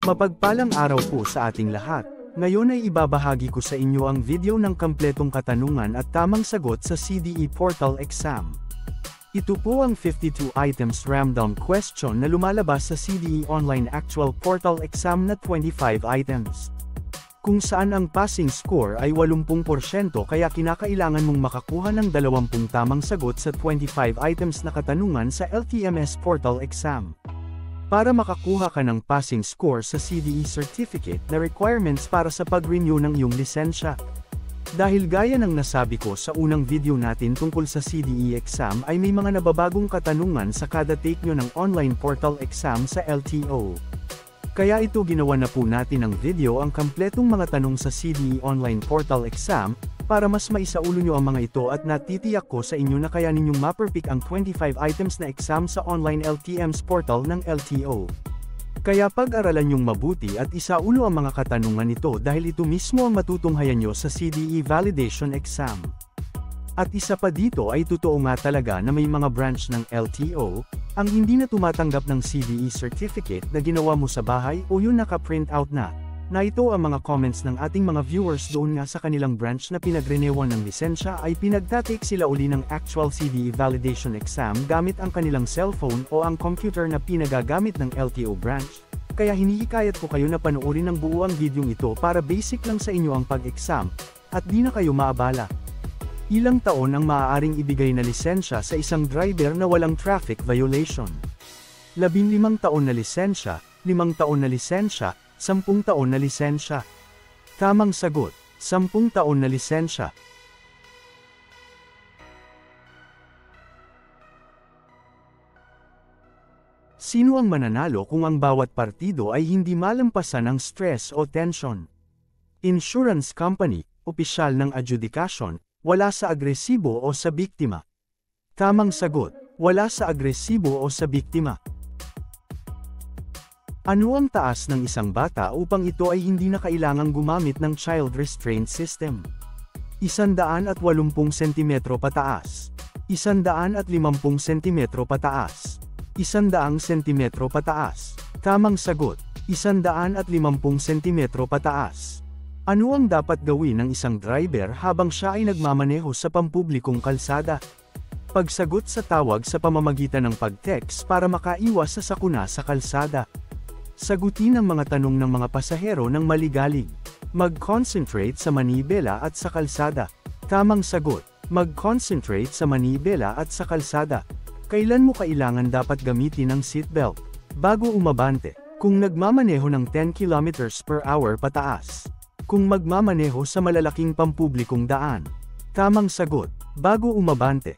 Mapagpalang araw po sa ating lahat. Ngayon ay ibabahagi ko sa inyo ang video ng kampletong katanungan at tamang sagot sa CDE Portal Exam. Ito po ang 52 items random question na lumalabas sa CDE Online Actual Portal Exam na 25 items. Kung saan ang passing score ay 80% kaya kinakailangan mong makakuha ng 20 tamang sagot sa 25 items na katanungan sa LTMS Portal Exam. Para makakuha ka ng passing score sa CDE Certificate na requirements para sa pag-renew ng iyong lisensya. Dahil gaya ng nasabi ko sa unang video natin tungkol sa CDE exam ay may mga nababagong katanungan sa kada take nyo ng online portal exam sa LTO. Kaya ito ginawa na po natin ng video ang kampletong mga tanong sa CDE online portal exam, para mas maisaulo nyo ang mga ito at natitiyak ko sa inyo na kaya ninyong maperfect ang 25 items na exam sa online LTMS portal ng LTO. Kaya pag-aralan nyong mabuti at isaulo ang mga katanungan ito dahil ito mismo ang matutunghayan nyo sa CDE Validation Exam. At isa pa dito ay totoo nga talaga na may mga branch ng LTO, ang hindi na tumatanggap ng CDE Certificate na ginawa mo sa bahay o yung naka-print out na ito ang mga comments ng ating mga viewers doon nga sa kanilang branch na pinagrenewan ng lisensya ay pinagtatake sila uli ng actual CDE validation exam gamit ang kanilang cellphone o ang computer na pinagagamit ng LTO branch. Kaya hinihikayat ko kayo na panoorin ng buo ang videong ito para basic lang sa inyo ang pag-exam, at di na kayo maabala. Ilang taon ang maaaring ibigay na lisensya sa isang driver na walang traffic violation? 15 taon na lisensya, 5 taon na lisensya, 10 taon na lisensya. Tamang sagot, 10 taon na lisensya. Sino ang mananalo kung ang bawat partido ay hindi malampasan ng stress o tension? Insurance company, opisyal ng adjudication, wala sa agresibo o sa biktima. Tamang sagot, wala sa agresibo o sa biktima. Ano ang taas ng isang bata upang ito ay hindi na kailangang gumamit ng child restraint system? 180 cm pataas. 150 cm pataas. 100 cm pataas. Tamang sagot, 150 cm pataas. Ano ang dapat gawin ng isang driver habang siya ay nagmamaneho sa pampublikong kalsada? Pagsagot sa tawag sa pamamagitan ng pag-text para makaiwas sa sakuna sa kalsada. Sagutin ang mga tanong ng mga pasahero ng maligalig. Mag-concentrate sa manibela at sa kalsada. Tamang sagot, mag-concentrate sa manibela at sa kalsada. Kailan mo kailangan dapat gamitin ang seatbelt? Bago umabante. Kung nagmamaneho ng 10 km/h pataas. Kung magmamaneho sa malalaking pampublikong daan. Tamang sagot, bago umabante.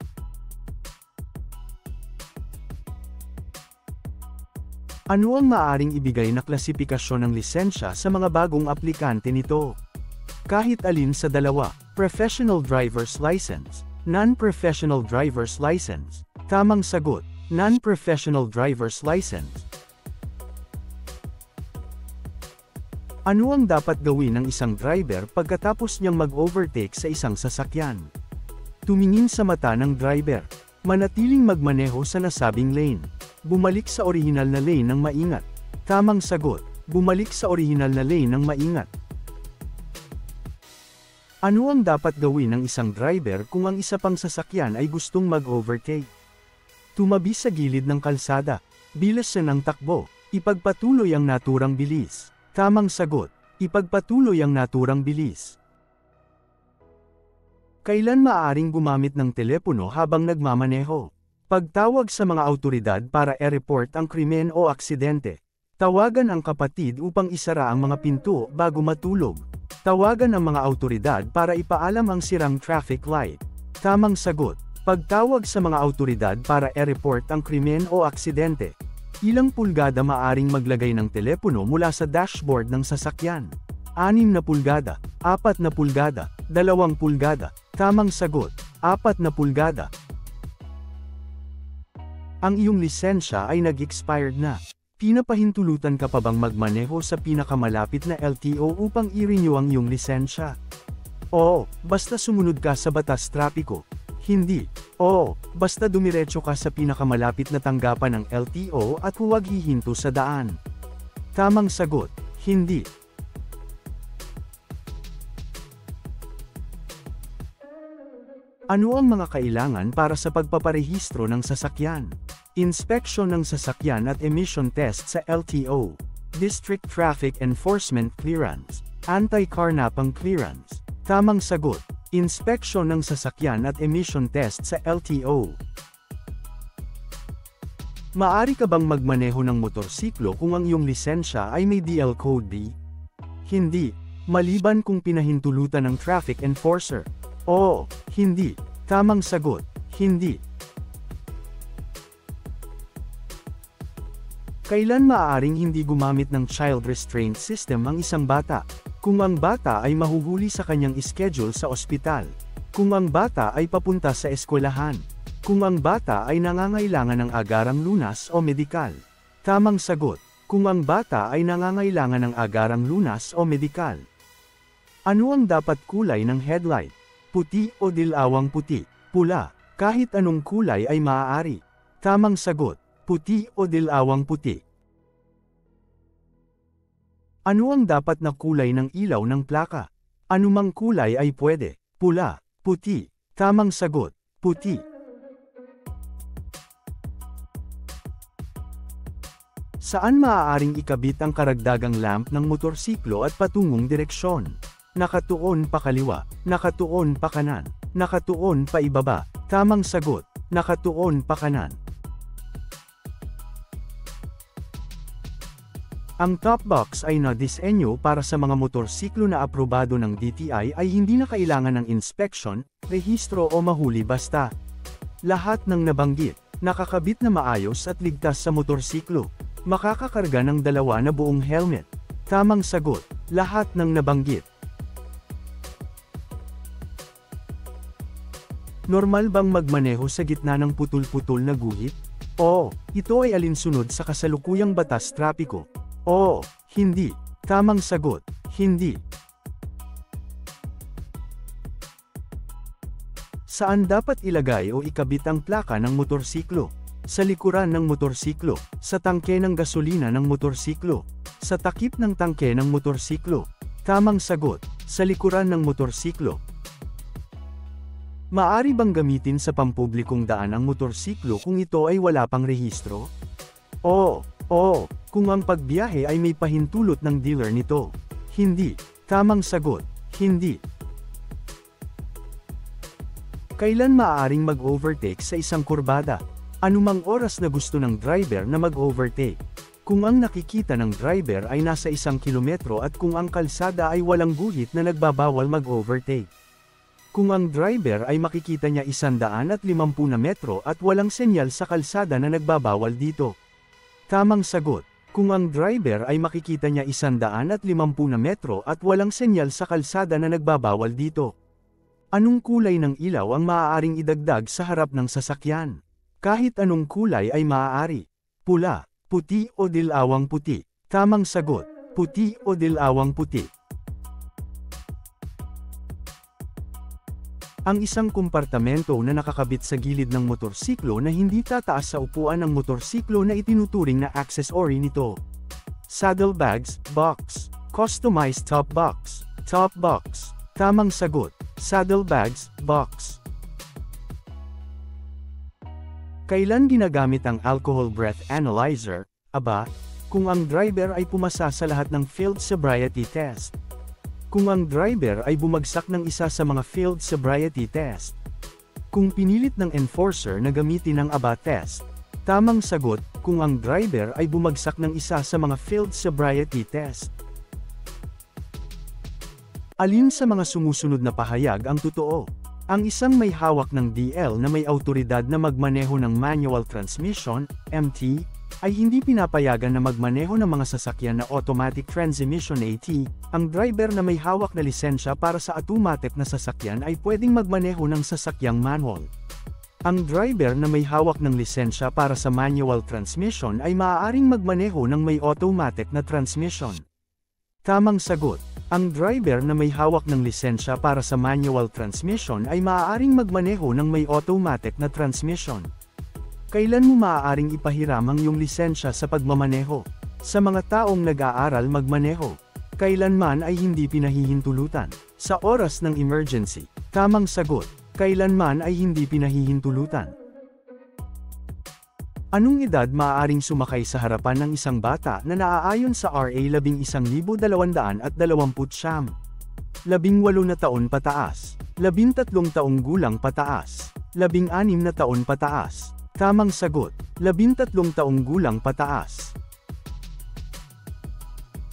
Ano ang maaaring ibigay na klasifikasyon ng lisensya sa mga bagong aplikante nito? Kahit alin sa dalawa, professional driver's license, non-professional driver's license. Tamang sagot, non-professional driver's license. Ano ang dapat gawin ng isang driver pagkatapos niyang mag-overtake sa isang sasakyan? Tumingin sa mata ng driver. Manatiling magmaneho sa nasabing lane. Bumalik sa orihinal na lane ng maingat. Tamang sagot, bumalik sa orihinal na lane ng maingat. Ano ang dapat gawin ng isang driver kung ang isa pang sasakyan ay gustong mag-overtake? Tumabi sa gilid ng kalsada. Bilasan ang takbo. Ipagpatuloy ang naturang bilis. Tamang sagot, ipagpatuloy ang naturang bilis. Kailan maaaring gumamit ng telepono habang nagmamaneho? Pagtawag sa mga awtoridad para i-report ang krimen o aksidente. Tawagan ang kapatid upang isara ang mga pinto bago matulog. Tawagan ang mga awtoridad para ipaalam ang sirang traffic light. Tamang sagot, pagtawag sa mga awtoridad para i-report ang krimen o aksidente. Ilang pulgada maaring maglagay ng telepono mula sa dashboard ng sasakyan? 6 na pulgada, 4 na pulgada, 2 pulgada. Tamang sagot, 4 na pulgada. Ang iyong lisensya ay nag-expired na. Pinapahintulutan ka pa bang magmaneho sa pinakamalapit na LTO upang i-renew ang iyong lisensya? Oo, basta sumunod ka sa batas trapiko. Hindi. Oo, basta dumiretso ka sa pinakamalapit na tanggapan ng LTO at huwag hihinto sa daan. Tamang sagot, hindi. Ano ang mga kailangan para sa pagpaparehistro ng sasakyan? Inspeksyon ng sasakyan at emission test sa LTO. District Traffic Enforcement Clearance. Anti-carnapang clearance. Tamang sagot, inspeksyon ng sasakyan at emission test sa LTO. Maari ka bang magmaneho ng motorsiklo kung ang iyong lisensya ay may DL Code B? Hindi, maliban kung pinahintulutan ng traffic enforcer. Oo, hindi. Tamang sagot, hindi. Kailan maaaring hindi gumamit ng child restraint system ang isang bata? Kung ang bata ay mahuhuli sa kanyang schedule sa ospital. Kung ang bata ay papunta sa eskwelahan. Kung ang bata ay nangangailangan ng agarang lunas o medikal. Tamang sagot, kung ang bata ay nangangailangan ng agarang lunas o medikal. Ano ang dapat kulay ng headlight? Puti o dilawang puti? Pula, kahit anong kulay ay maaari. Tamang sagot, puti o dilawang puti. Ano ang dapat na kulay ng ilaw ng plaka? Anumang kulay ay pwede. Pula, puti. Tamang sagot, puti. Saan maaaring ikabit ang karagdagang lamp ng motorsiklo at patungong direksyon? Nakatuon pa kaliwa, nakatuon pa kanan, nakatuon pa ibaba. Tamang sagot, nakatuon pa kanan. Ang top box ay na-disenyo para sa mga motorsiklo na aprobado ng DTI ay hindi na kailangan ng inspection, rehistro o mahuli basta. Lahat ng nabanggit, nakakabit na maayos at ligtas sa motorsiklo. Makakakarga ng 2 na buong helmet. Tamang sagot, lahat ng nabanggit. Normal bang magmaneho sa gitna ng putol-putol na guhit? Oo, ito ay alinsunod sa kasalukuyang batas trapiko. Oo, hindi. Tamang sagot, hindi. Saan dapat ilagay o ikabit ang plaka ng motorsiklo? Sa likuran ng motorsiklo, sa tangke ng gasolina ng motorsiklo, sa takip ng tangke ng motorsiklo. Tamang sagot, sa likuran ng motorsiklo. Maari bang gamitin sa pampublikong daan ang motorsiklo kung ito ay wala pang rehistro? Oo, kung ang pagbiyahe ay may pahintulot ng dealer nito. Hindi. Tamang sagot, hindi. Kailan maaaring mag-overtake sa isang kurbada? Anumang oras na gusto ng driver na mag-overtake. Kung ang nakikita ng driver ay nasa 1 kilometro at kung ang kalsada ay walang guhit na nagbabawal mag-overtake. Kung ang driver ay makikita niya 150 na metro at walang senyal sa kalsada na nagbabawal dito. Tamang sagot, kung ang driver ay makikita niya 150 na metro at walang senyal sa kalsada na nagbabawal dito. Anong kulay ng ilaw ang maaaring idagdag sa harap ng sasakyan? Kahit anong kulay ay maaari. Pula, puti o dilawang puti. Tamang sagot, puti o dilawang puti. Ang isang kompartamento na nakakabit sa gilid ng motorsiklo na hindi tataas sa upuan ng motorsiklo na itinuturing na accessory nito. Saddlebags, box. Customized top box. Top box. Tamang sagot, saddlebags, box. Kailan ginagamit ang alcohol breath analyzer? Aba, kung ang driver ay pumasa sa lahat ng field sobriety test. Kung ang driver ay bumagsak ng isa sa mga field sobriety test. Kung pinilit ng enforcer na gamitin ang ABA test. Tamang sagot, kung ang driver ay bumagsak ng isa sa mga field sobriety test. Alin sa mga sumusunod na pahayag ang totoo? Ang isang may hawak ng DL na may awtoridad na magmaneho ng manual transmission, MT, ay hindi pinapayagan na magmaneho ng mga sasakyan na automatic transmission AT, ang driver na may hawak na lisensya para sa automatic na sasakyan ay pwedeng magmaneho ng sasakyang manual. Ang driver na may hawak ng lisensya para sa manual transmission ay maaaring magmaneho ng may automatic na transmission. Tamang sagot, ang driver na may hawak ng lisensya para sa manual transmission ay maaaring magmaneho ng may automatic na transmission. Kailan mo maaaring ipahiram ang iyong lisensya sa pagmamaneho? Sa mga taong nag-aaral magmaneho, kailanman ay hindi pinahihintulutan. Sa oras ng emergency, tamang sagot, kailanman ay hindi pinahihintulutan. Anong edad maaaring sumakay sa harapan ng isang bata na naaayon sa RA 11,229? 18 na taon pataas, 13 taong gulang pataas, 16 na taon pataas. Tamang sagot, 13 taong gulang pataas.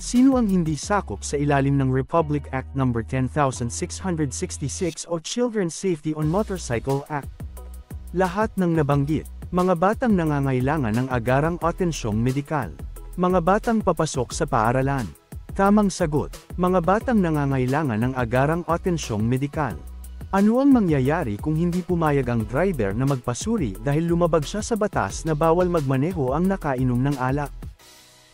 Sino ang hindi sakop sa ilalim ng Republic Act No. 10,666 o Children's Safety on Motorcycle Act? Lahat ng nabanggit. Mga batang nangangailangan ng agarang atensyong medikal. Mga batang papasok sa paaralan. Tamang sagot, mga batang nangangailangan ng agarang atensyong medikal. Ano ang mangyayari kung hindi pumayag ang driver na magpasuri dahil lumabag siya sa batas na bawal magmaneho ang nakainom ng alak?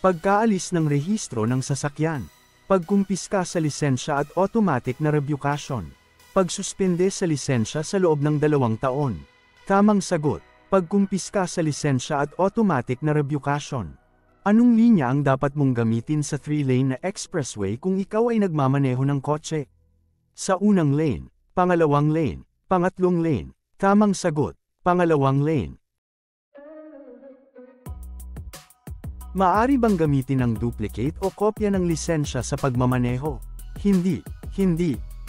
Pagkaalis ng rehistro ng sasakyan. Pagkumpiska sa lisensya at automatic na revocation. Pagsuspende sa lisensya sa loob ng 2 taon. Tamang sagot, pagkumpiska sa lisensya at automatic na revocation. Anong linya ang dapat mong gamitin sa 3-lane na expressway kung ikaw ay nagmamaneho ng kotse? Sa unang lane, pangalawang lane, pangatlong lane. Tamang sagot, pangalawang lane. Maaari bang gamitin ang duplicate o kopya ng lisensya sa pagmamaneho? Hindi,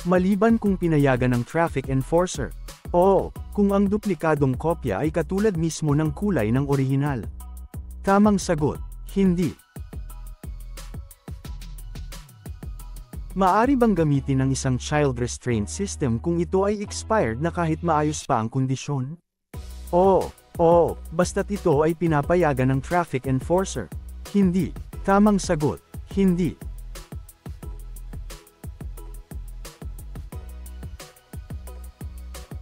maliban kung pinayagan ng traffic enforcer. Oo, kung ang duplikadong kopya ay katulad mismo ng kulay ng orihinal. Tamang sagot, hindi. Maaari bang gamitin ang isang child restraint system kung ito ay expired na kahit maayos pa ang kondisyon? Oo, basta't ito ay pinapayagan ng traffic enforcer. Hindi. Tamang sagot, hindi.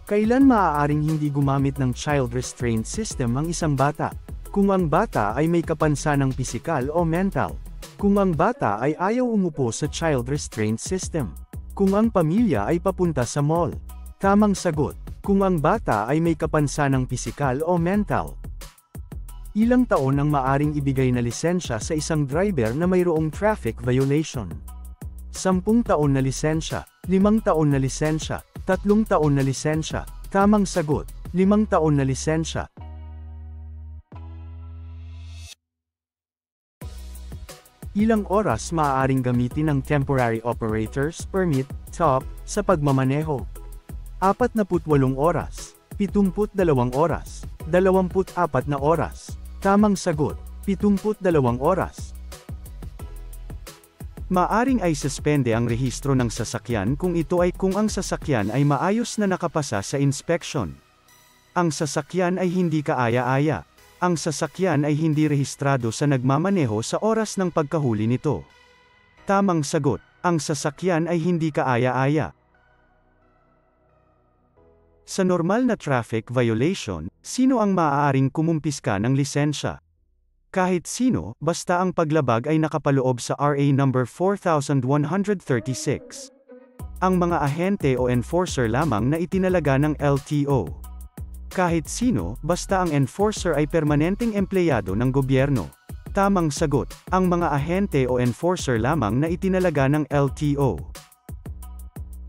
Kailan maaaring hindi gumamit ng child restraint system ang isang bata? Kung ang bata ay may kapansanang pisikal o mental. Kung ang bata ay ayaw umupo sa child restraint system. Kung ang pamilya ay papunta sa mall. Tamang sagot, kung ang bata ay may kapansanang pisikal o mental. Ilang taon ang maaring ibigay na lisensya sa isang driver na mayroong traffic violation? 10 taon na lisensya, 5 taon na lisensya, 3 taon na lisensya. Tamang sagot, 5 taon na lisensya. Ilang oras maaaring gamitin ng Temporary Operator's Permit, TOP, sa pagmamaneho? 48 oras, 72 oras, 24 na oras. Tamang sagot, 72 oras. Maaring ay suspende ang rehistro ng sasakyan kung ang sasakyan ay maayos na nakapasa sa inspection. Ang sasakyan ay hindi kaaya-aya. Ang sasakyan ay hindi rehistrado sa nagmamaneho sa oras ng pagkahuli nito. Tamang sagot, ang sasakyan ay hindi kaaya-aya. Sa normal na traffic violation, sino ang maaaring kumumpiska ng lisensya? Kahit sino, basta ang paglabag ay nakapaloob sa RA number 4136. Ang mga ahente o enforcer lamang na itinalaga ng LTO. Kahit sino, basta ang enforcer ay permanenteng empleyado ng gobyerno. Tamang sagot, ang mga ahente o enforcer lamang na itinalaga ng LTO.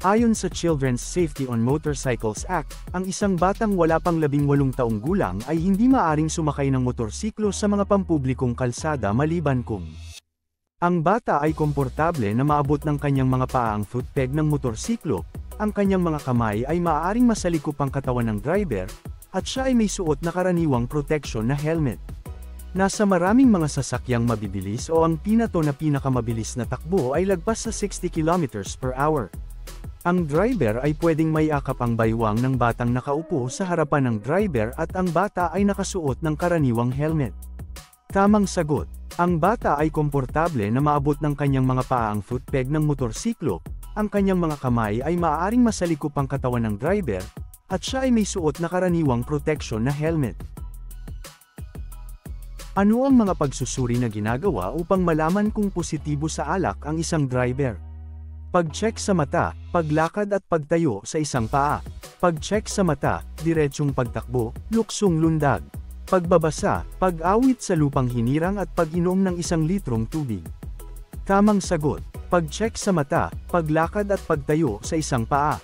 Ayon sa Children's Safety on Motorcycles Act, ang isang batang wala pang 18 taong gulang ay hindi maaaring sumakay ng motorsiklo sa mga pampublikong kalsada maliban kung ang bata ay komportable na maabot ng kanyang mga paa ang footpeg ng motorsiklo, ang kanyang mga kamay ay maaaring masalikop ang katawan ng driver, at siya ay may suot na karaniwang protection na helmet. Nasa maraming mga sasakyang mabibilis o ang pinato na pinakamabilis na takbo ay lagpas sa 60 km/h. Ang driver ay pwedeng maiakap ang baywang ng batang nakaupo sa harapan ng driver at ang bata ay nakasuot ng karaniwang helmet. Tamang sagot, ang bata ay komportable na maabot ng kanyang mga paa ang footpeg ng motorsiklo, ang kanyang mga kamay ay maaaring masalikop ang katawan ng driver, at siya ay may suot na karaniwang protection na helmet. Ano ang mga pagsusuri na ginagawa upang malaman kung positibo sa alak ang isang driver? Pag-check sa mata, paglakad at pagtayo sa isang paa. Pag-check sa mata, diretsong pagtakbo, luksong lundag. Pagbabasa, pag-awit sa lupang hinirang at pag-inom ng 1 litrong tubig. Tamang sagot, pag-check sa mata, paglakad at pagtayo sa isang paa.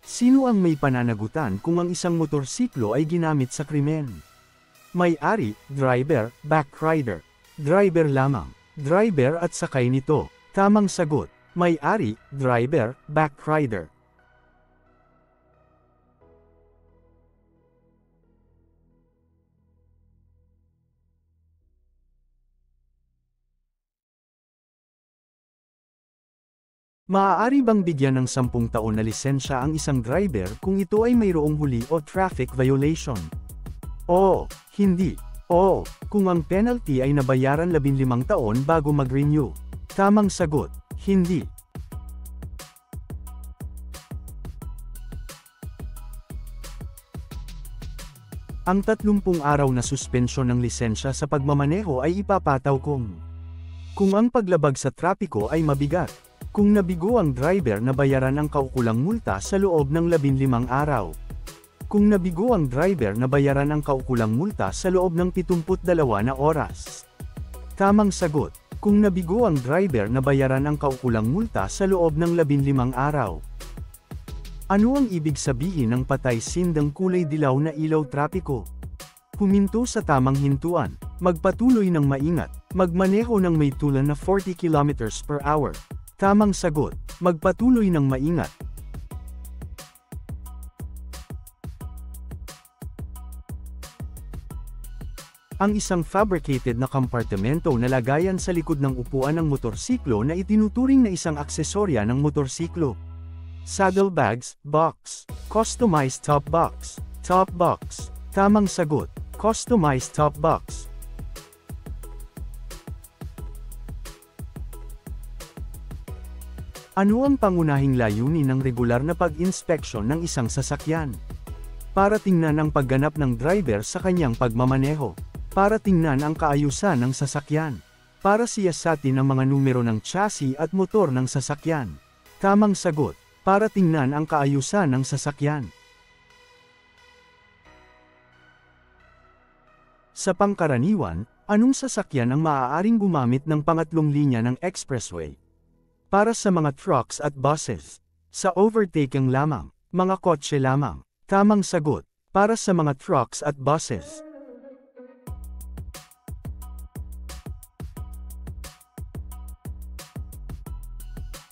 Sino ang may pananagutan kung ang isang motorsiklo ay ginamit sa krimen? May-ari, driver, backrider. Driver lamang. Driver at sakay nito. Tamang sagot, may-ari, driver, backrider. Maaari bang bigyan ng 10 taon na lisensya ang isang driver kung ito ay mayroong huli o traffic violation? Oo, hindi. Oo, kung ang penalty ay nabayaran 15 taon bago mag-renew. Tamang sagot, hindi. Ang 30 araw na suspensyon ng lisensya sa pagmamaneho ay ipapataw kung ang paglabag sa trapiko ay mabigat. Kung nabigo ang driver na bayaran ang kaukulang multa sa loob ng 15 araw. Kung nabigo ang driver na bayaran ang kaukulang multa sa loob ng 72 na oras. Tamang sagot, kung nabigo ang driver na bayaran ang kaukulang multa sa loob ng 15 araw. Ano ang ibig sabihin ng patay sindang kulay dilaw na ilaw trapiko? Huminto sa tamang hintuan, magpatuloy ng maingat, magmaneho ng may tulan na 40 km/h. Tamang sagot, magpatuloy ng maingat. Ang isang fabricated na kompartimento na lagayan sa likod ng upuan ng motorsiklo na itinuturing na isang aksesorya ng motorsiklo. Saddlebags, box. Customized top box. Top box. Tamang sagot, customized top box. Ano ang pangunahing layunin ng regular na pag-inspeksyon ng isang sasakyan? Para tingnan ang pagganap ng driver sa kanyang pagmamaneho. Para tingnan ang kaayusan ng sasakyan. Para siyasatin ang mga numero ng chassis at motor ng sasakyan. Tamang sagot, para tingnan ang kaayusan ng sasakyan. Sa pangkaraniwan, anong sasakyan ang maaaring gumamit ng pangatlong linya ng expressway? Para sa mga trucks at buses. Sa overtaking lamang, mga kotse lamang. Tamang sagot, para sa mga trucks at buses.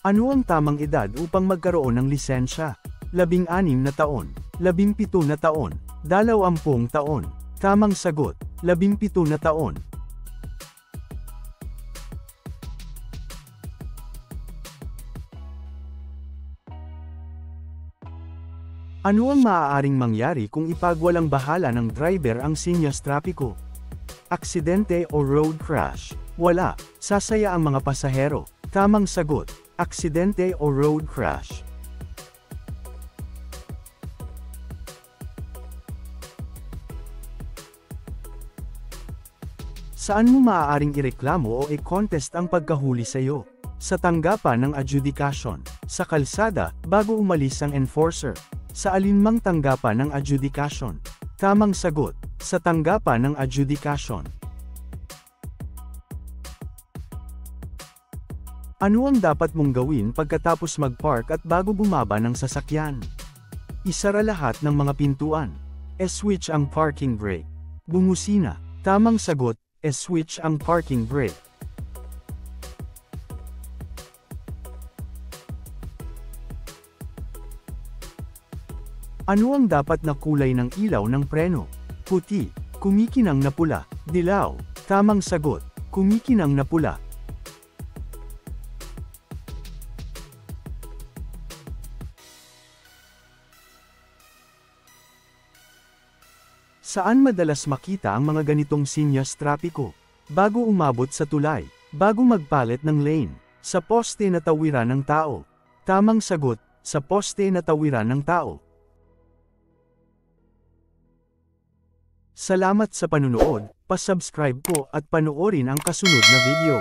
Ano ang tamang edad upang magkaroon ng lisensya? 16 na taon, 17 na taon, 20 taon. Tamang sagot, 17 na taon. Ano ang maaaring mangyari kung ipagwalang bahala ng driver ang sinyas trapiko? Aksidente o road crash? Wala, sasaya ang mga pasahero. Tamang sagot, aksidente o road crash. Saan mo maaaring ireklamo o i-contest ang pagkahuli sa iyo? Sa tanggapan ng adjudication, sa kalsada, bago umalis ang enforcer. Sa alinmang tanggapan ng adjudication. Tamang sagot, sa tanggapan ng adjudication. Ano ang dapat mong gawin pagkatapos mag-park at bago bumaba ng sasakyan? Isara lahat ng mga pintuan. E-switch ang parking brake. Bumusina. Tamang sagot, e-switch ang parking brake. Ano ang dapat na kulay ng ilaw ng preno? Puti, kumikinang na pula, dilaw. Tamang sagot, kumikinang na pula. Saan madalas makita ang mga ganitong sinyas trapiko? Bago umabot sa tulay, bago magpalit ng lane, sa poste na tawiran ng tao. Tamang sagot, sa poste na tawiran ng tao. Salamat sa panunood, pa-subscribe ko at panoorin ang kasunod na video.